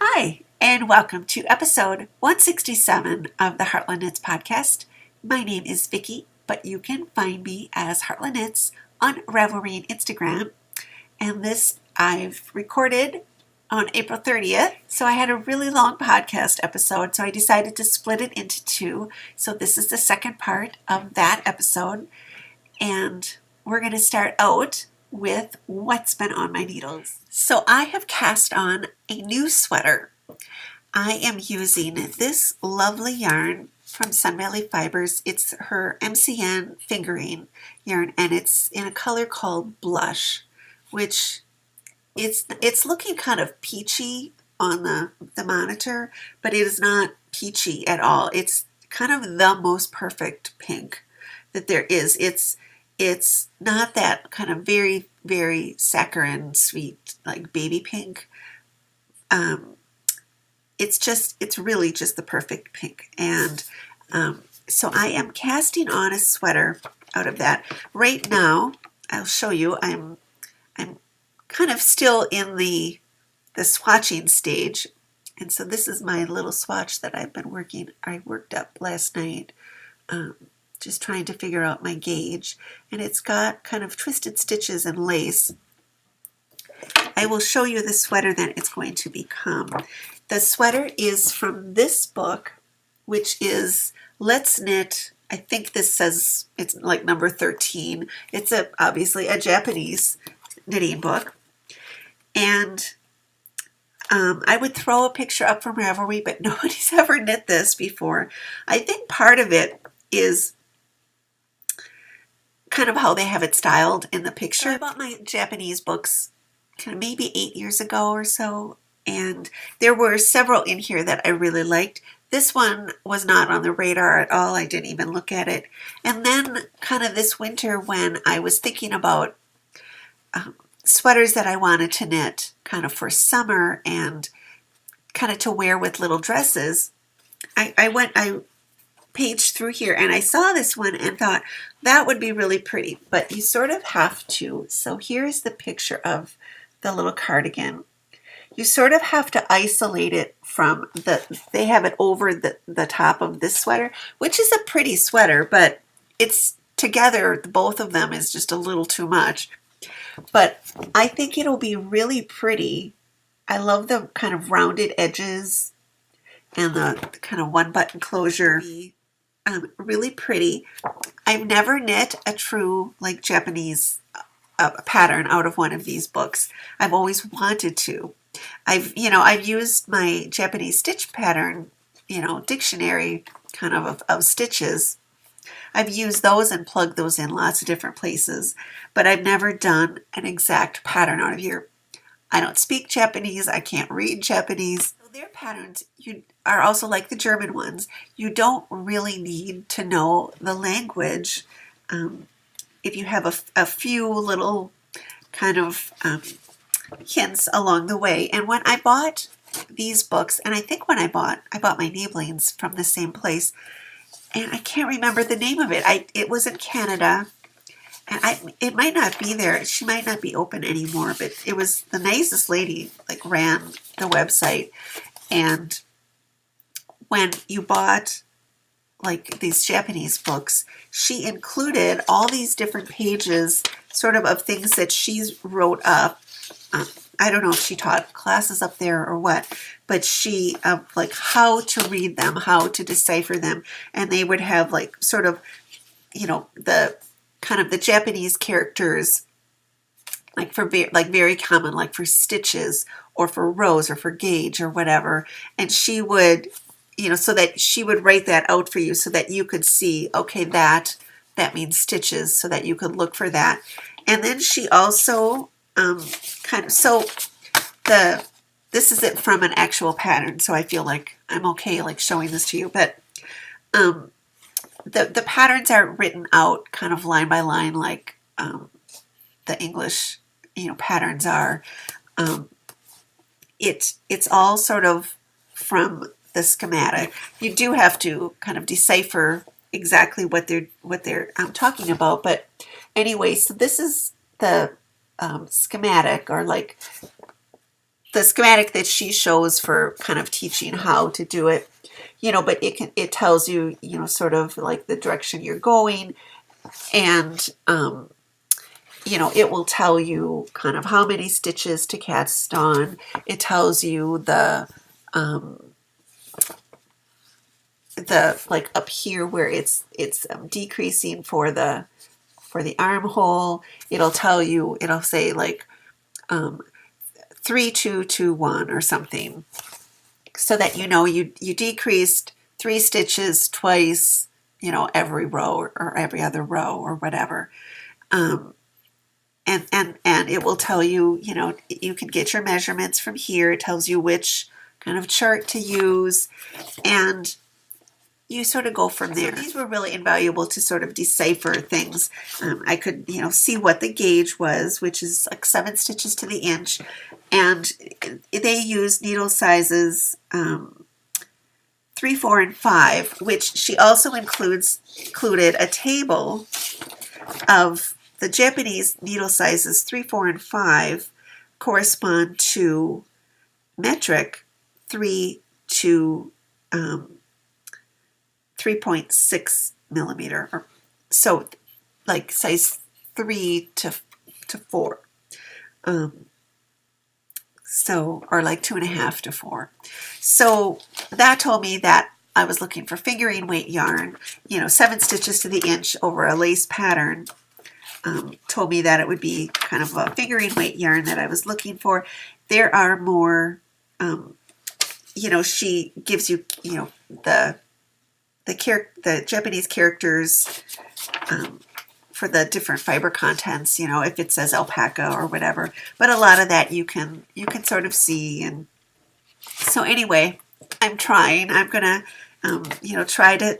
Hi, and welcome to episode 167 of the Heartland Knits podcast. My name is Vicki, but you can find me as Heartland Knits on Ravelry and Instagram. And this I've recorded on April 30th, so I had a really long podcast episode, so I decided to split it into two. So this is the second part of that episode, and we're going to start out with what's been on my needles. So I have cast on a new sweater. I am using this lovely yarn from Sun Valley Fibers. It's her MCN fingering yarn, and it's in a color called Blush, which it's looking kind of peachy on the monitor, but it is not peachy at all. It's kind of the most perfect pink that there is. It's not that kind of very, very saccharine sweet like baby pink. It's really just the perfect pink. And so I am casting on a sweater out of that. Right now, I'll show you, I'm kind of still in the swatching stage. And so this is my little swatch that I worked up last night. Just trying to figure out my gauge, and it's got kind of twisted stitches and lace. I will show you the sweater that it's going to become. The sweater is from this book, which is Let's Knit. I think this says it's like number 13. It's obviously a Japanese knitting book, and I would throw a picture up from Ravelry, but nobody's ever knit this before. I think part of it is kind of how they have it styled in the picture. I bought my Japanese books kind of maybe 8 years ago or so, and there were several in here that I really liked. This one was not on the radar at all. I didn't even look at it. And then kind of this winter, when I was thinking about sweaters that I wanted to knit kind of for summer and kind of to wear with little dresses, I paged through here and I saw this one and thought that would be really pretty, but you sort of have to. So here's the picture of the little cardigan. You sort of have to isolate it from they have it over the top of this sweater, which is a pretty sweater, but it's together, both of them is just a little too much. But I think it'll be really pretty. I love the kind of rounded edges and the kind of one button closure. Really pretty. I've never knit a true like Japanese pattern out of one of these books. I've always wanted to. I've used my Japanese stitch pattern, dictionary kind of stitches. I've used those and plugged those in lots of different places, but I've never done an exact pattern out of here. I don't speak Japanese. I can't read Japanese. Their patterns are also like the German ones. You don't really need to know the language if you have a few little kind of hints along the way. And when I bought these books, and I think when I bought my Nibelings from the same place, and I can't remember the name of it. It was in Canada. And it might not be there. She might not be open anymore, but it was the nicest lady, like ran the website. And when you bought like these Japanese books, she included all these different pages sort of things that she wrote up. I don't know if she taught classes up there or what, but she like how to read them, how to decipher them. And they would have like sort of, the kind of the Japanese characters, like for very common, like for stitches or for rows or for gauge or whatever. And she would, so that she would write that out for you so that you could see, okay, that means stitches, so that you could look for that. And then she also this is it from an actual pattern, so I feel like I'm okay like showing this to you, but the patterns are written out kind of line by line like the English patterns are. It's all sort of from the schematic. You do have to kind of decipher exactly what they're talking about, but anyway, so this is the schematic, or like the schematic that she shows for kind of teaching how to do it, but it tells you, sort of like the direction you're going, and it will tell you kind of how many stitches to cast on. It tells you the like up here where it's decreasing for the armhole. It'll say like 3 2 2 1 or something, so that you decreased 3 stitches twice, every row or every other row or whatever. And it will tell you, you can get your measurements from here. It tells you which kind of chart to use, and you sort of go from there. So these were really invaluable to sort of decipher things. I could, see what the gauge was, which is like 7 stitches to the inch, and they use needle sizes 3, 4, and 5, which she also included a table of the Japanese needle sizes 3, 4, and 5 correspond to metric 3 to 3.6 millimeter, or so like size 3 to 4. So, or like 2.5 to 4. So that told me that I was looking for fingering weight yarn, 7 stitches to the inch over a lace pattern. Told me that it would be kind of a fingering weight yarn that I was looking for. There are more, she gives you, the Japanese characters for the different fiber contents, if it says alpaca or whatever. But a lot of that you can sort of see. And so anyway, I'm trying. I'm gonna, try to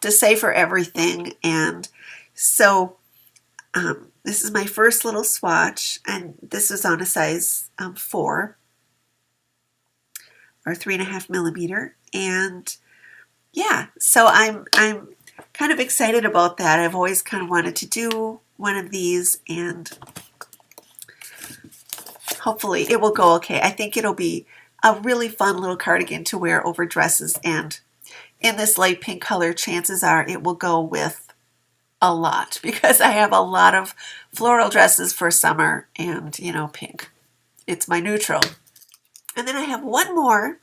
decipher everything. And so this is my first little swatch, and this was on a size 4 or 3.5 millimeter. And yeah, so I'm kind of excited about that. I've always kind of wanted to do one of these, and hopefully it will go okay. I think it'll be a really fun little cardigan to wear over dresses, and in this light pink color, chances are it will go with a lot, because I have a lot of floral dresses for summer, and pink. It's my neutral. And then I have one more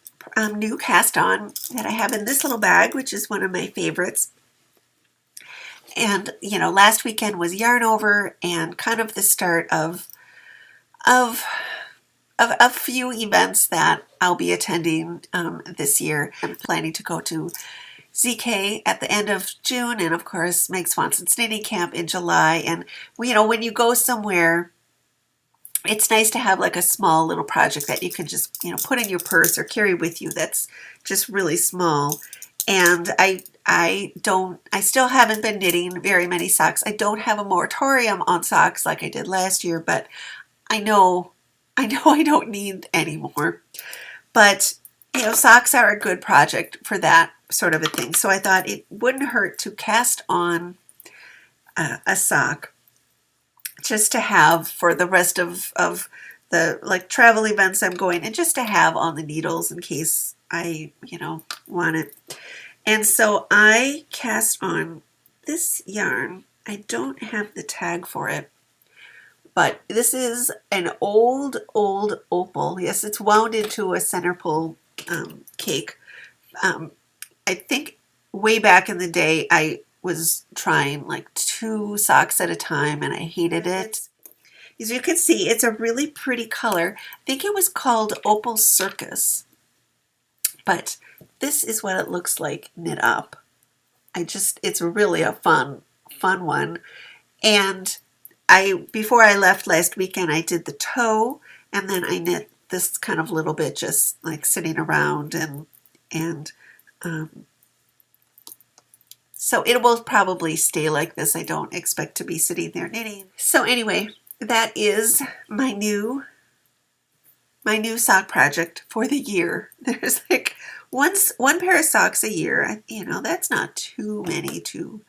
new cast on that I have in this little bag, which is one of my favorites. And last weekend was Yarn Over, and kind of the start of a few events that I'll be attending this year. I'm planning to go to ZK at the end of June, and of course Meg Swanson's knitting camp in July. And when you go somewhere, it's nice to have like a small little project that you can just put in your purse or carry with you, that's just really small. And I still haven't been knitting very many socks. I don't have a moratorium on socks like I did last year, but I know I don't need any more. But socks are a good project for that sort of a thing. So I thought it wouldn't hurt to cast on a sock, just to have for the rest of the like travel events I'm going, and just to have on the needles in case I want it. And so I cast on this yarn. I don't have the tag for it, but this is an old opal. Yes, it's wound into a center pull cake. I think way back in the day I was trying like 2 socks at a time, and I hated it. As you can see, it's a really pretty color. I think it was called Opal Circus, but this is what it looks like knit up. It's really a fun one. And before I left last weekend, I did the toe, and then I knit this kind of little bit just like sitting around, and so it will probably stay like this. I don't expect to be sitting there knitting. So anyway, that is my new sock project for the year. There's like one pair of socks a year. That's not too many too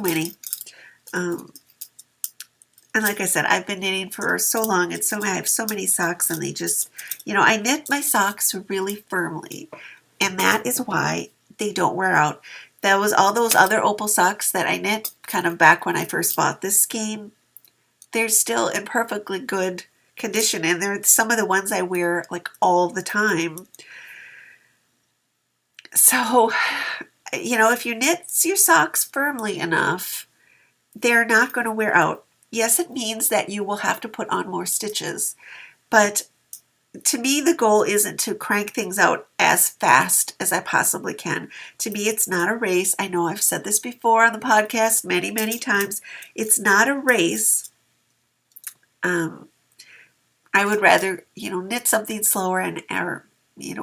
many. And like I said, I've been knitting for so long, and I have so many socks, and they just, I knit my socks really firmly, and that is why they don't wear out. That was all those other opal socks that I knit kind of back when I first bought this skein. They're still in perfectly good condition, and they're some of the ones I wear like all the time. So, if you knit your socks firmly enough, they're not going to wear out. Yes, it means that you will have to put on more stitches, but to me, the goal isn't to crank things out as fast as I possibly can. To me, it's not a race. I know I've said this before on the podcast many, many times. It's not a race. I would rather, knit something slower or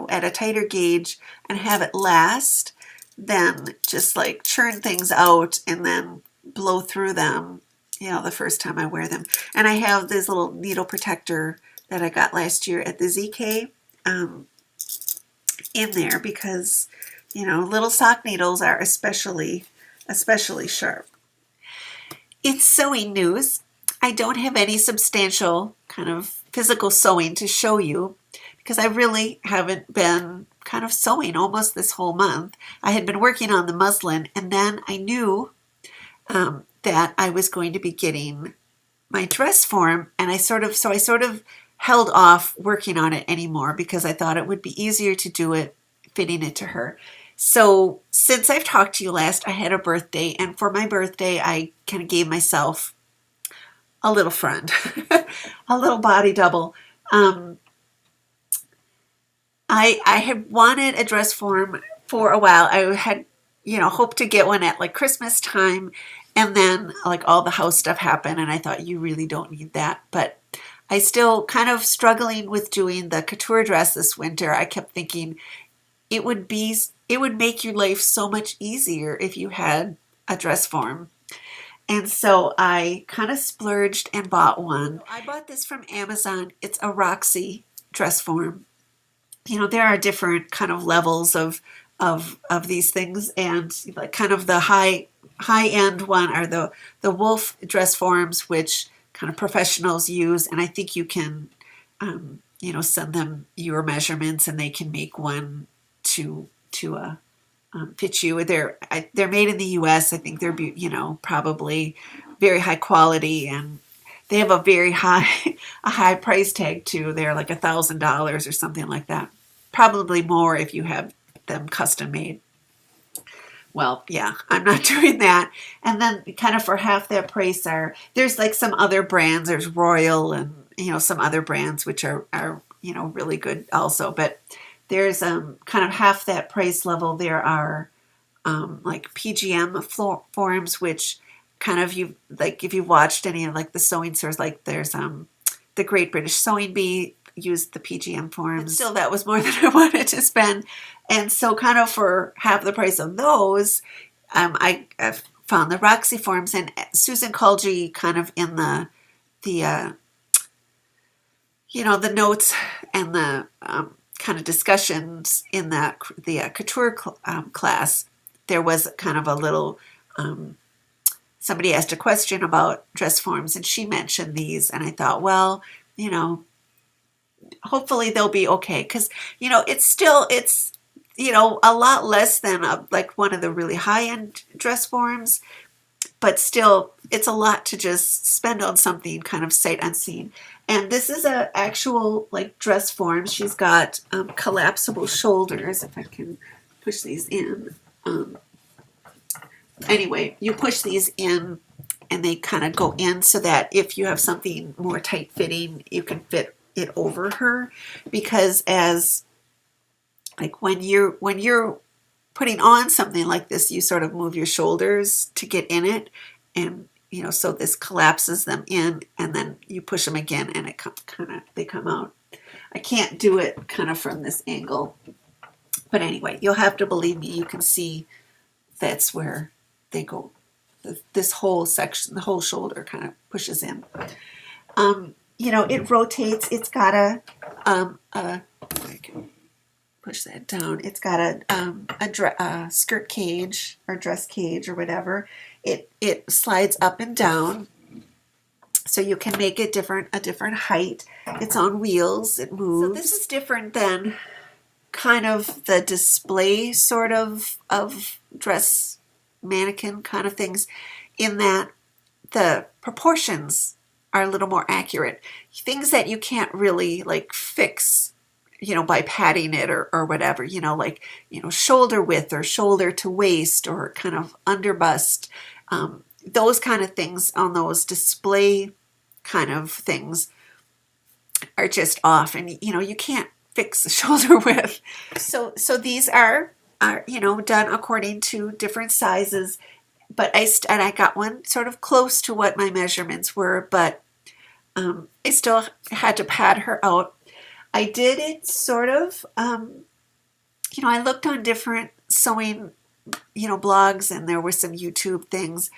at a tighter gauge and have it last than just like churn things out and then blow through them, the first time I wear them. And I have this little needle protector that I got last year at the ZK in there because, little sock needles are especially sharp. In sewing news, I don't have any substantial kind of physical sewing to show you because I really haven't been kind of sewing almost this whole month. I had been working on the muslin, and then I knew that I was going to be getting my dress form, and I sort of held off working on it anymore because I thought it would be easier to do it fitting it to her. So since I've talked to you last, I had a birthday, and for my birthday, I kind of gave myself a little friend, a little body double. I had wanted a dress form for a while. I had, hoped to get one at like Christmas time, and then like all the house stuff happened, and I thought you really don't need that. But I still kind of struggling with doing the couture dress this winter. I kept thinking it would make your life so much easier if you had a dress form. And so I kind of splurged and bought one. I bought this from Amazon. It's a Roxy dress form. There are different kind of levels of these things, and like kind of the high end one are the wolf dress forms, which kind of professionals use, and I think you can send them your measurements and they can make one to fit you. They're made in the U.S. I think they're probably very high quality, and they have a very high price tag too. They're like $1,000 or something like that. Probably more if you have them custom made. Well, yeah, I'm not doing that. And then kind of for half that price there's like some other brands. There's Royal and some other brands which are really good also. But there's kind of half that price level. There are like PGM forms, which kind of if you've watched any of like the sewing stores, like there's the Great British Sewing Bee used the PGM forms. And still, that was more than I wanted to spend. And so kind of for half the price of those, I found the Roxy forms, and Susan Kulji kind of in the notes and the kind of discussions in the couture class, there was kind of a little, somebody asked a question about dress forms, and she mentioned these, and I thought, well, hopefully they'll be okay, because it's a lot less than like one of the really high-end dress forms, but still it's a lot to just spend on something kind of sight unseen. And this is a actual like dress form. She's got collapsible shoulders. If I can push these in. Anyway, you push these in and they kind of go in so that if you have something more tight fitting, you can fit it over her, because as like when you're putting on something like this, you sort of move your shoulders to get in it, and so this collapses them in, and then you push them again and they come out. I can't do it kind of from this angle, but anyway, you'll have to believe me, you can see that's where they go. This whole section, the whole shoulder kind of pushes in. It rotates. It's got I can push that down. It's got a skirt cage or dress cage or whatever. It slides up and down So you can make it a different height. It's on wheels, it moves. So this is different than kind of the display sort of dress mannequin kind of things, in that the proportions are a little more accurate. Things that you can't really like fix, by padding it or whatever, like, shoulder width or shoulder to waist or kind of under bust. Those kind of things on those display kind of things are just off, and you can't fix the shoulder width. So these are done according to different sizes, but I got one sort of close to what my measurements were, but I still had to pad her out. I did it sort of, I looked on different sewing, blogs, and there were some YouTube things.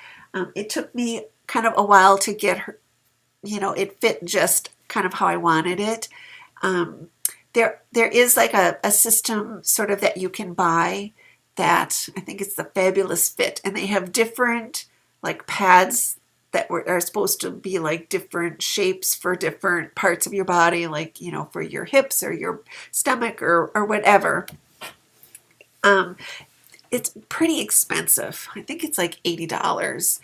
It took me kind of a while to get her, it fit just kind of how I wanted it. There is like a system sort of that you can buy that I think it's the Fabulous Fit, and they have different like pads that are supposed to be like different shapes for different parts of your body, like, for your hips or your stomach or whatever. It's pretty expensive. I think it's like $80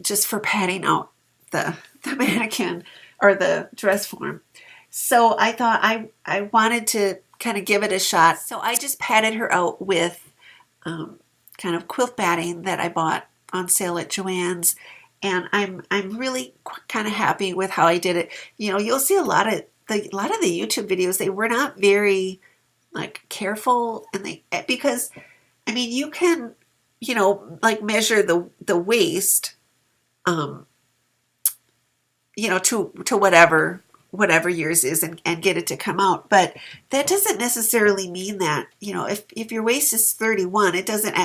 just for padding out the mannequin or the dress form. So I thought I wanted to kind of give it a shot. So I just padded her out with kind of quilt batting that I bought on sale at Joann's. And I'm really kind of happy with how I did it. You'll see a lot of the YouTube videos, they were not very like careful, and because I mean, you can, like measure the waist, to whatever yours is, and get it to come out. But that doesn't necessarily mean that, if your waist is 31, it doesn't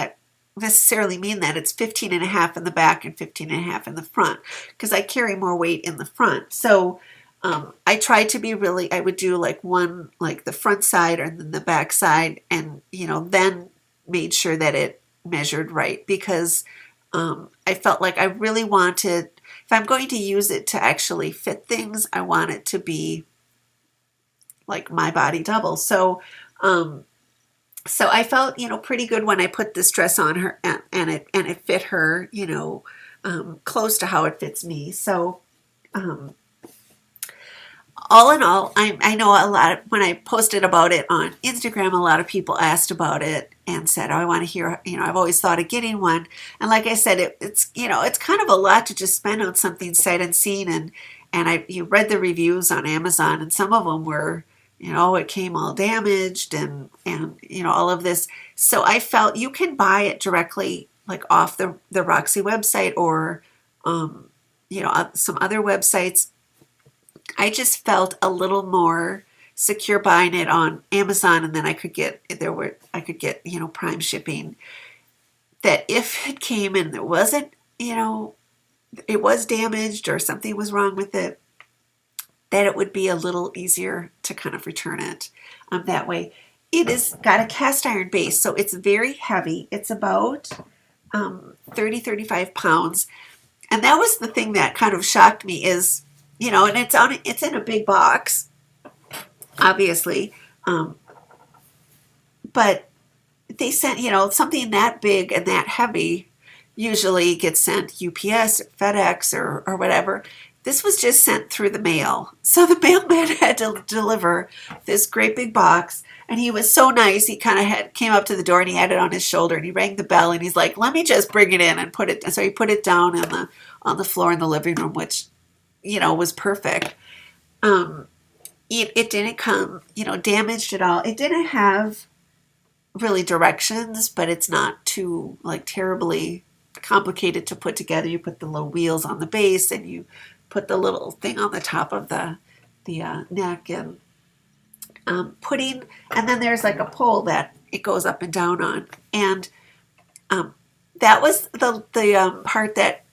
necessarily mean that it's 15 and a half in the back and 15 and a half in the front, because I carry more weight in the front. So I tried to be I would do like one, like the front side and then the back side, and, then made sure that it measured right, because I felt like I really wanted, if I'm going to use it to actually fit things, I want it to be like my body double. So I felt, pretty good when I put this dress on her, and it fit her, close to how it fits me. So all in all, I know when I posted about it on Instagram, a lot of people asked about it and said, oh, I want to hear, I've always thought of getting one. And like I said, it's kind of a lot to just spend on something sight unseen. And you read the reviews on Amazon, and some of them were, it came all damaged and all of this. So I felt you can buy it directly, like off the Roxy website or, some other websites. I just felt a little more secure buying it on Amazon, and then I could get Prime shipping. That if it came and it wasn't, it was damaged or something was wrong with it, that it would be a little easier to kind of return it that way. It has got a cast iron base, so it's very heavy. It's about 35 pounds. And that was the thing that kind of shocked me is, and it's in a big box, obviously. But they sent, something that big and that heavy usually gets sent UPS or FedEx or whatever. This was just sent through the mail. So the mailman had to deliver this great big box, and he was so nice. He kind of came up to the door and he had it on his shoulder, and he rang the bell and he's like, let me just bring it in and put it. So he put it down on the floor in the living room, which, was perfect. It didn't come, damaged at all. It didn't have really directions, but it's not too like terribly complicated to put together. You put the little wheels on the base, and you put the little thing on the top of the neck, and and then there's like a pole that it goes up and down on. And that was the part that,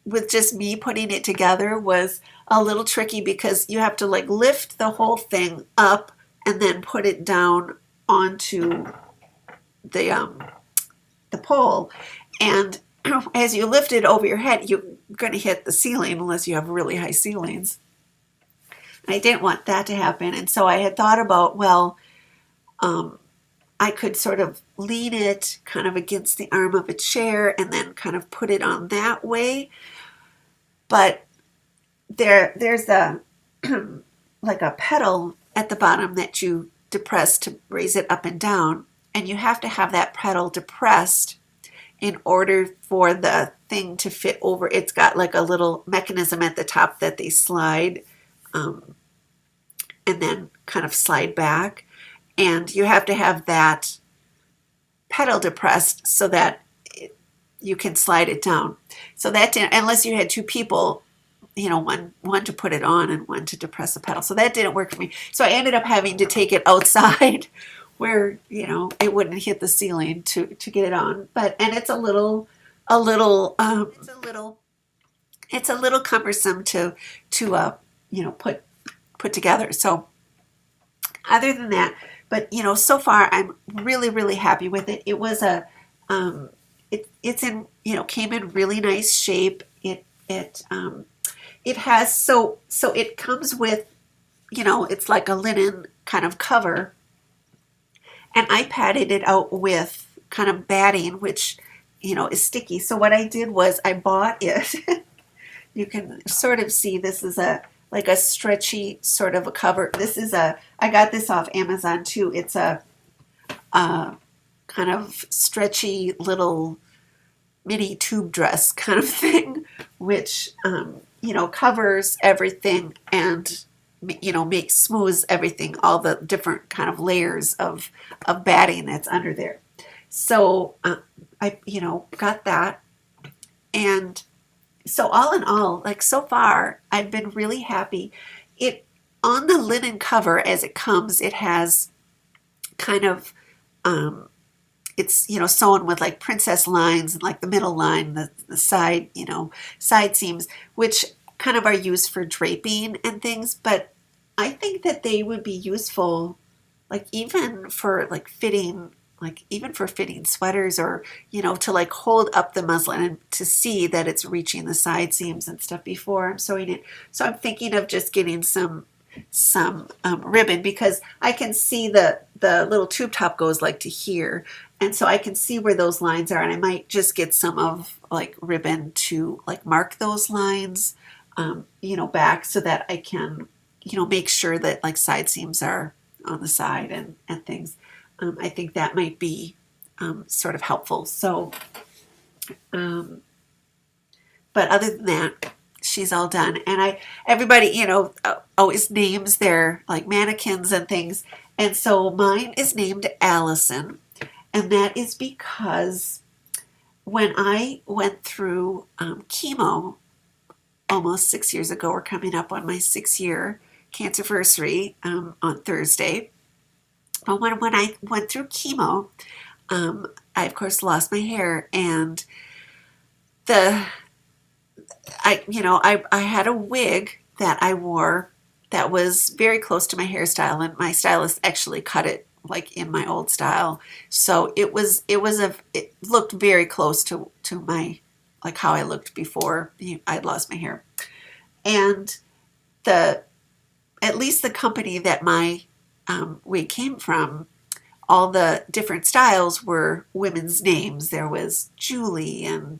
with just me putting it together, was a little tricky, because you have to like lift the whole thing up and then put it down onto the pole. And as you lift it over your head, you're going to hit the ceiling unless you have really high ceilings. And I didn't want that to happen. And so I had thought about, well, I could sort of lean it kind of against the arm of a chair and then kind of put it on that way. But there's a like a pedal at the bottom that you depress to raise it up and down. And you have to have that pedal depressed in order for the thing to fit over. It's got like a little mechanism at the top that they slide and then kind of slide back. And you have to have that pedal depressed so that you can slide it down. So that didn't, unless you had two people, one to put it on and one to depress the pedal. So that didn't work for me. So I ended up having to take it outside where, it wouldn't hit the ceiling to get it on. And it's a little cumbersome to put together. So other than that, but so far I'm really, really happy with it. It was it's in, came in really nice shape. It has, so it comes with, it's like a linen kind of cover. And I padded it out with kind of batting, which, is sticky. So what I did was I bought it. You can sort of see this is like a stretchy sort of a cover. I got this off Amazon too. It's a kind of stretchy little mini tube dress kind of thing, which, covers everything and, smooths everything, all the different kind of layers of batting that's under there. So I, got that. And so all in all, like so far, I've been really happy. It, on the linen cover as it comes, it has kind of, it's, sewn with like princess lines and like the middle line, the side, side seams, which kind of are used for draping and things. But I think that they would be useful, like even for fitting sweaters or, to like hold up the muslin and to see that it's reaching the side seams and stuff before I'm sewing it. So I'm thinking of just getting some ribbon, because I can see the little tube top goes like to here. And so I can see where those lines are, and I might just get some of like ribbon to like mark those lines, back so that I can, make sure that like side seams are on the side and things. I think that might be sort of helpful. So, but other than that, she's all done. And everybody, always names their like mannequins and things. And so mine is named Allison. And that is because when I went through chemo almost 6 years ago, we're coming up on my 6-year cancerversary on Thursday. But when I went through chemo, I of course lost my hair, and I had a wig that I wore that was very close to my hairstyle, and my stylist actually cut it like in my old style. So it looked very close to my, like how I looked before I'd lost my hair. And at least the company that my wig came from, all the different styles were women's names. There was Julie and,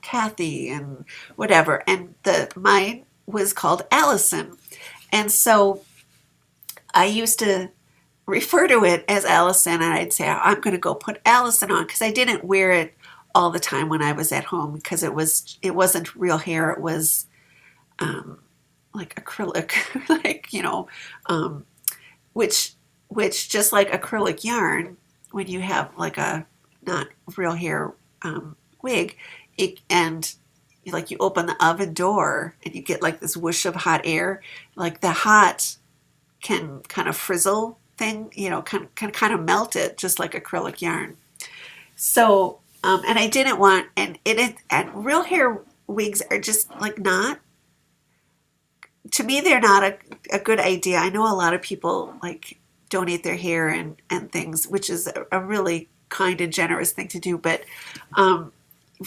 Kathy and whatever. And mine was called Allison. And so I used to refer to it as Allison, and I'd say, I'm going to go put Allison on, because I didn't wear it all the time when I was at home, because it wasn't real hair. It was like acrylic, which just like acrylic yarn, when you have like a not real hair wig, and you open the oven door and you get like this whoosh of hot air, like the hot can kind of frizzle thing, can kind of melt it just like acrylic yarn. So, and I didn't want, and real hair wigs are just like not, to me, they're not a good idea. I know a lot of people like donate their hair and things, which is a really kind and generous thing to do. But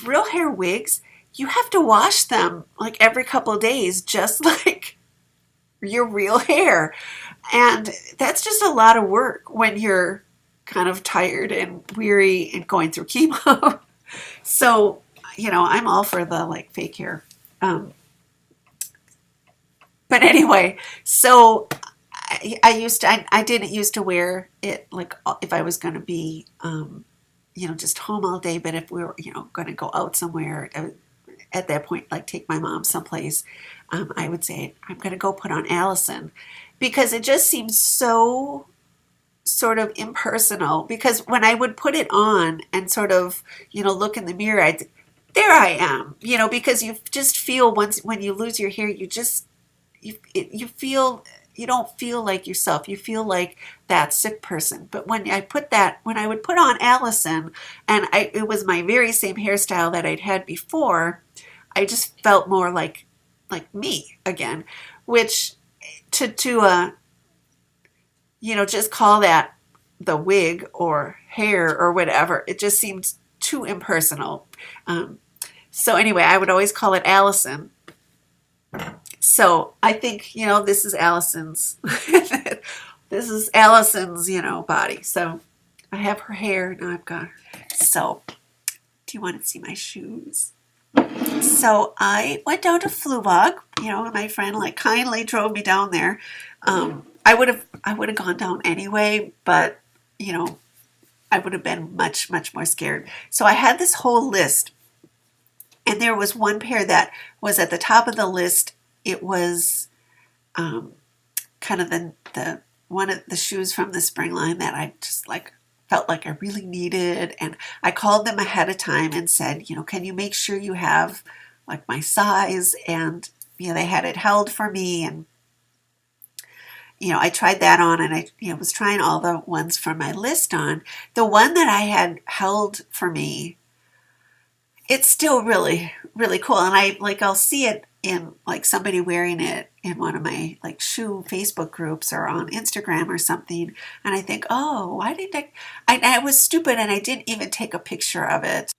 real hair wigs, you have to wash them like every couple of days, just like your real hair. And that's just a lot of work when you're kind of tired and weary and going through chemo. So, I'm all for the like fake hair. Um, but anyway, so I didn't used to wear it like if I was going to be, just home all day. But if we were, going to go out somewhere, at that point, like take my mom someplace, I would say I'm going to go put on Allison, because it just seems so sort of impersonal. Because when I would put it on and sort of, look in the mirror, there I am, because you just feel once when you lose your hair, you feel, you don't feel like yourself. You feel like that sick person. But when I would put on Allison, and it was my very same hairstyle that I'd had before, I just felt more like me again, which to just call that the wig or hair or whatever, it just seemed too impersonal. So anyway, I would always call it Allison. So I think, this is Allison's, this is Allison's, body. So I have her hair, now I've got her. So do you want to see my shoes? So I went down to Fluevog, and my friend like kindly drove me down there. I would have gone down anyway, but I would have been much, much more scared. So I had this whole list, and there was one pair that was at the top of the list. It was kind of the one of the shoes from the spring line that I just like felt like I really needed. And I called them ahead of time and said, can you make sure you have like my size? And they had it held for me. And I tried that on, and I was trying all the ones from my list on. The one that I had held for me, it's still really, really cool. And I'll see it in like somebody wearing it in one of my like shoe Facebook groups or on Instagram or something. And I think, oh, why did I was stupid and I didn't even take a picture of it.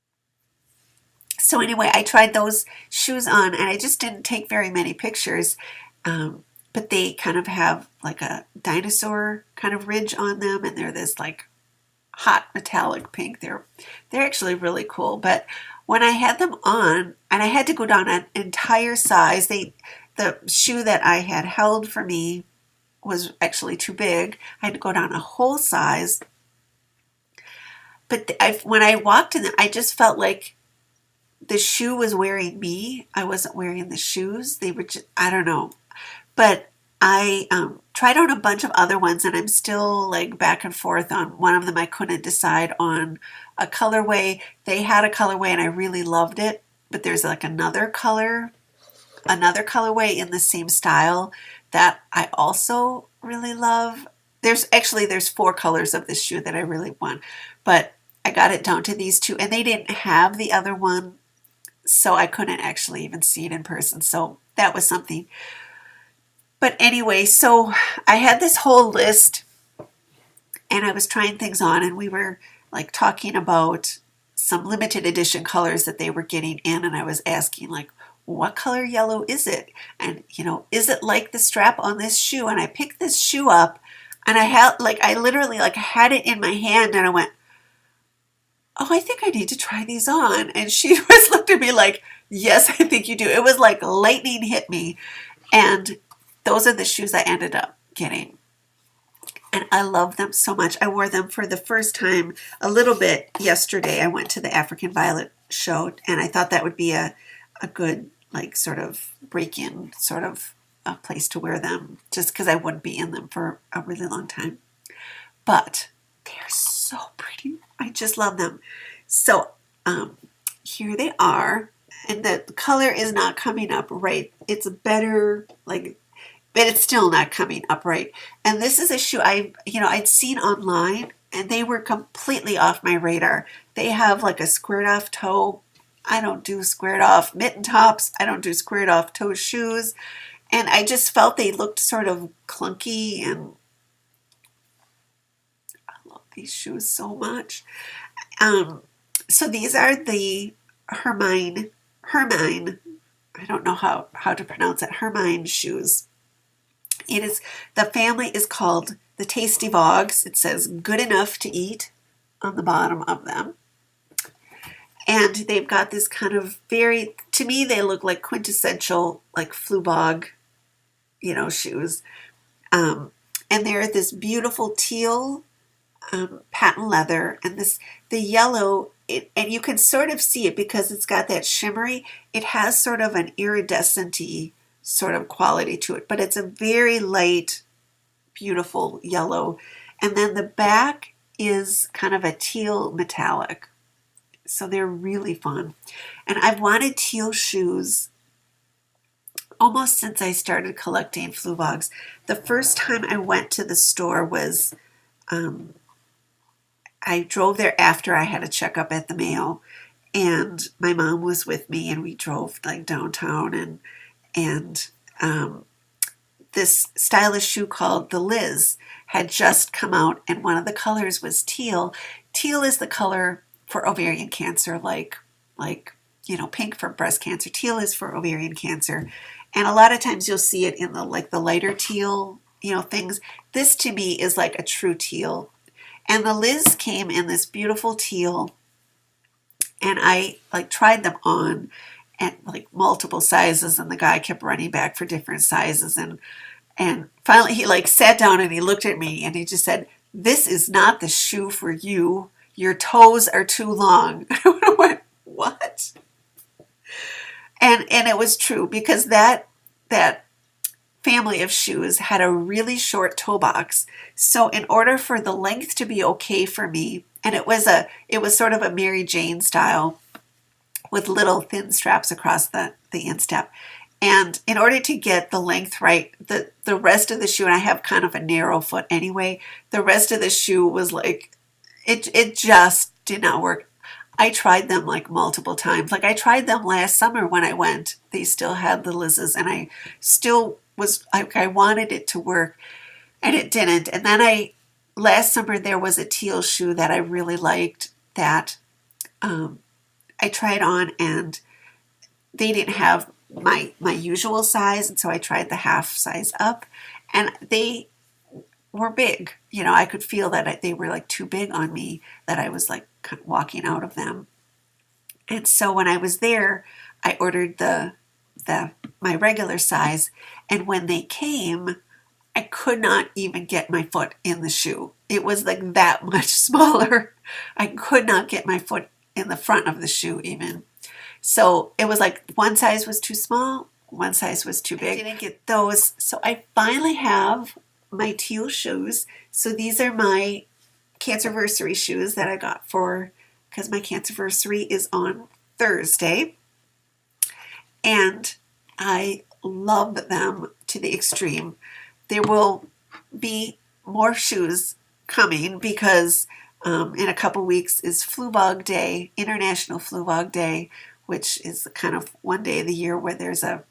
So anyway, I tried those shoes on, and I just didn't take very many pictures. But they kind of have like a dinosaur kind of ridge on them, and they're this like hot metallic pink. They're actually really cool. But when I had them on, and I had to go down an entire size, the shoe that I had held for me was actually too big. I had to go down a whole size. But when I walked in them, I just felt like the shoe was wearing me. I wasn't wearing the shoes. They were just, I don't know. But I tried on a bunch of other ones, and I'm still like back and forth on one of them. I couldn't decide on a colorway. They had a colorway and I really loved it, but there's like another colorway in the same style that I also really love. There's 4 colors of this shoe that I really want, but I got it down to these 2, and they didn't have the other one, so I couldn't actually even see it in person. So that was something. But anyway, so I had this whole list, and I was trying things on, and we were like talking about some limited edition colors that they were getting in, and I was asking like, what color yellow is it? And is it like the strap on this shoe? And I picked this shoe up, and I literally had it in my hand, and I went, oh, I think I need to try these on. And she was looking at me like, yes, I think you do. It was like lightning hit me. And those are the shoes I ended up getting. And I love them so much. I wore them for the first time a little bit yesterday. I went to the African Violet show, and I thought that would be a good like sort of break-in sort of a place to wear them, just because I wouldn't be in them for a really long time. But they are so pretty. I just love them. So here they are, and the color is not coming up right. It's better but it's still not coming up right. And this is a shoe I'd seen online, and they were completely off my radar. They have like a squared off toe. I don't do squared off mitten tops. I don't do squared off toe shoes. And I just felt they looked sort of clunky, and I love these shoes so much. So these are the Hermine, I don't know how to pronounce it, Hermine shoes. It is, the family is called the Tasty Vogs. It says good enough to eat on the bottom of them. And they've got this kind of very, to me, they look like quintessential, like Flubog, shoes. And they're this beautiful teal patent leather, and the yellow, and you can sort of see it because it's got that shimmery. It has sort of an iridescent-y sort of quality to it, but it's a very light, beautiful yellow. And then the back is kind of a teal metallic. So they're really fun. And I've wanted teal shoes almost since I started collecting Fluvogs. The first time I went to the store was, I drove there after I had a checkup at the Mayo, and my mom was with me, and we drove like downtown, and this stylish shoe called the Liz had just come out, and one of the colors was teal. Teal is the color for ovarian cancer, like pink for breast cancer. Teal is for ovarian cancer, and a lot of times you'll see it in the lighter teal, things. This to me is like a true teal, and the Liz came in this beautiful teal, and I tried them on at multiple sizes, and the guy kept running back for different sizes, and finally he sat down and he looked at me and he just said, "This is not the shoe for you. Your toes are too long." I went, "What?" And it was true, because that family of shoes had a really short toe box. So in order for the length to be okay for me, and it was sort of a Mary Jane style with little thin straps across the instep. And in order to get the length right, the rest of the shoe, and I have kind of a narrow foot anyway, the rest of the shoe was it just did not work. I tried them multiple times. I tried them last summer when I went. They still had the Liz's, and I still was, I wanted it to work, and it didn't. And then last summer there was a teal shoe that I really liked that I tried on, and they didn't have my usual size, and so I tried the half size up, and they were big. I could feel that they were too big on me, that I was walking out of them. And so when I was there, I ordered my regular size, and when they came, I could not even get my foot in the shoe. It was that much smaller. I could not get my foot in the front of the shoe even. So it was one size was too small, one size was too big. I didn't get those. So I finally have my teal shoes. So these are my Cancerversary shoes that I got because my Cancerversary is on Thursday. And I love them to the extreme. There will be more shoes coming because in a couple weeks is Fluvog Day, International Fluvog Day, which is kind of one day of the year where there's a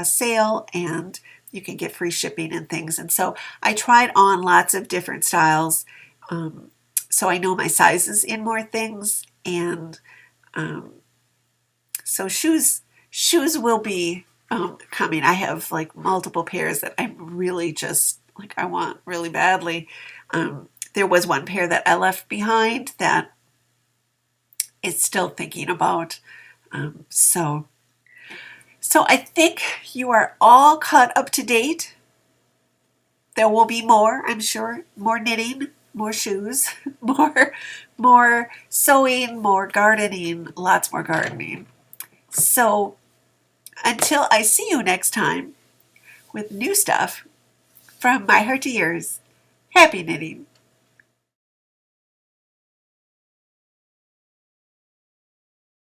sale and you can get free shipping and things. And so I tried on lots of different styles, so I know my sizes in more things. And so shoes will be coming. I have multiple pairs that I'm really just I want really badly. There was one pair that I left behind that it's still thinking about. So I think you are all caught up to date. There will be more, I'm sure. More knitting, more shoes, more sewing, more gardening, lots more gardening. So until I see you next time with new stuff, from my heart to yours, happy knitting.